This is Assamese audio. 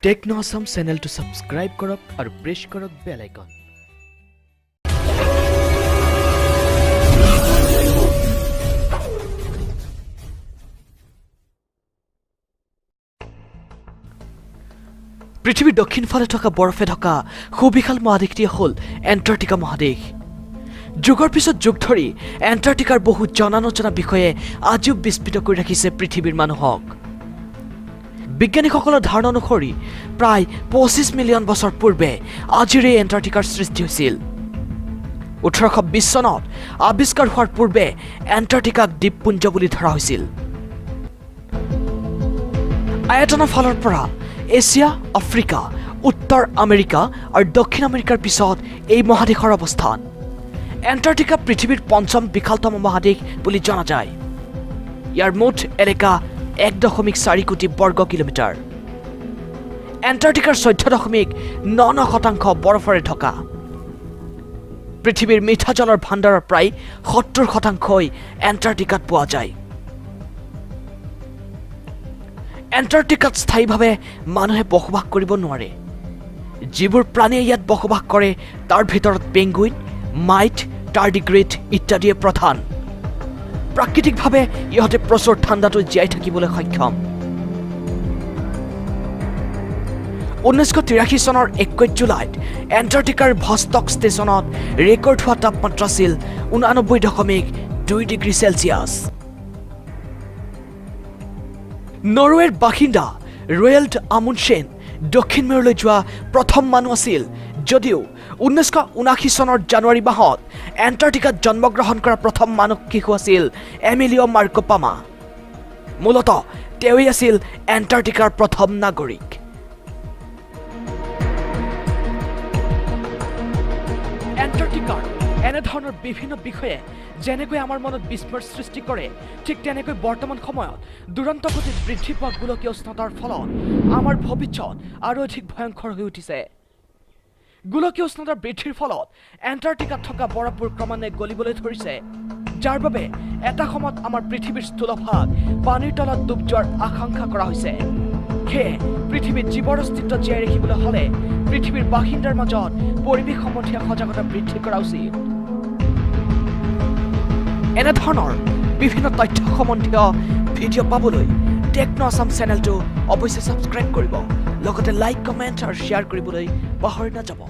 টেকনো আসাম চেনেলটো সাবস্ক্ৰাইব কৰক আৰু প্ৰেছ কৰক বেল আইকন। পৃথিৱীৰ দক্ষিণ ফালে থকা বৰফে ঢকা সুবিশাল মহাদেশটি হ'ল এণ্টাৰ্কটিকা মহাদেশ। যুগৰ পিছত যুগ ধৰি এণ্টাৰ্কটিকাৰ বহু জনা নজনা বিষয়ে আজিও বিস্মিত কৰি ৰাখিছে পৃথিৱীৰ মানুহক। বিজ্ঞানীসকলৰ ধাৰণা অনুসৰি প্ৰায় 25 মিলিয়ন বছৰ পূৰ্বে আজিৰ এই এণ্টাৰ্কটিকাৰ সৃষ্টি হৈছিল। 1820 চনত আৱিষ্কাৰ হোৱাৰ পূৰ্বে এণ্টাৰ্কটিকাক দ্বীপপুঞ্জ বুলি ধৰা হৈছিল। আয়তনৰ ফালৰ পৰা এছিয়া, আফ্ৰিকা, উত্তৰ আমেৰিকা আৰু দক্ষিণ আমেৰিকাৰ পিছত এই মহাদেশৰ অৱস্থান। এণ্টাৰ্কটিকা পৃথিৱীৰ পঞ্চম বিশালতম মহাদেশ বুলি জনা যায়। ইয়াৰ মুঠ এলেকা 1.4 কোটি বৰ্গ কিলোমিটাৰ। এণ্টাৰ্কটিকাৰ 14.99% বৰফৰে ঢকা। পৃথিৱীৰ মিঠা জলৰ ভাণ্ডাৰৰ প্ৰায় 70%ই এণ্টাৰ্কটিকাত পোৱা যায়। এণ্টাৰ্কটিকাত স্থায়ীভাৱে মানুহে বসবাস কৰিব নোৱাৰে। যিবোৰ প্ৰাণীয়ে ইয়াত বসবাস কৰে তাৰ ভিতৰত পেংগুইন, মাইট, টাৰ্ডিগ্ৰেড ইত্যাদিয়ে প্ৰধান। প্ৰাকৃতিকভাৱে ইহঁতে প্ৰচুৰ ঠাণ্ডাটো জীয়াই থাকিবলৈ সক্ষম। 1983 চনৰ 21 জুলাইত এণ্টাৰ্কটিকাৰ ভষ্টক ষ্টেচনত ৰেকৰ্ড হোৱা তাপমাত্ৰা আছিল 89.2 ডিগ্ৰী চেলছিয়াছ। নৰৱেৰ বাসিন্দা ৰয়েল্ড আমুণ্ডছেন দক্ষিণ মেৰুলৈ যোৱা প্ৰথম মানুহ আছিল, যদিও 1979 চনৰ জানুৱাৰী মাহত এণ্টাৰ্কটিকাত জন্মগ্ৰহণ কৰা প্ৰথম মানৱ শিশু আছিল এমিলিঅ' মাৰ্কোপামা। মূলতঃ তেওঁই আছিল এণ্টাৰ্কটিকাৰ প্ৰথম নাগৰিক। এণ্টাৰ্কটিকাৰ এনেধৰণৰ বিভিন্ন বিষয়ে যেনেকৈ আমাৰ মনত বিস্ময়ৰ সৃষ্টি কৰে, ঠিক তেনেকৈ বৰ্তমান সময়ত দুৰন্ত গতিত বৃদ্ধি পোৱা গোলকীয় উষ্ণতাৰ ফলত আমাৰ ভৱিষ্যত আৰু অধিক ভয়ংকৰ হৈ উঠিছে। গোলকীয় উষ্ণতা বৃদ্ধিৰ ফলত এণ্টাৰ্কটিকাত থকা বৰফবোৰ ক্ৰমান্বয়ে গলিবলৈ ধৰিছে, যাৰ বাবে এটা সময়ত আমাৰ পৃথিৱীৰ স্থূলভাগ পানীৰ তলত ডুব যোৱাৰ আশংকা কৰা হৈছে। সেয়ে পৃথিৱীত জীৱৰ অস্তিত্ব জীয়াই ৰাখিবলৈ হ'লে পৃথিৱীৰ বাসিন্দাৰ মাজত পৰিৱেশ সম্বন্ধীয় সজাগতা বৃদ্ধি কৰা উচিত। এনেধৰণৰ বিভিন্ন তথ্য সম্বন্ধীয় ভিডিঅ' পাবলৈ টেকনো আসাম চেনেলটো অৱশ্যে ছাবস্ক্ৰাইব কৰিব, লগতে লাইক, কমেণ্ট আৰু শ্বেয়াৰ কৰিবলৈ পাহৰি নাযাব।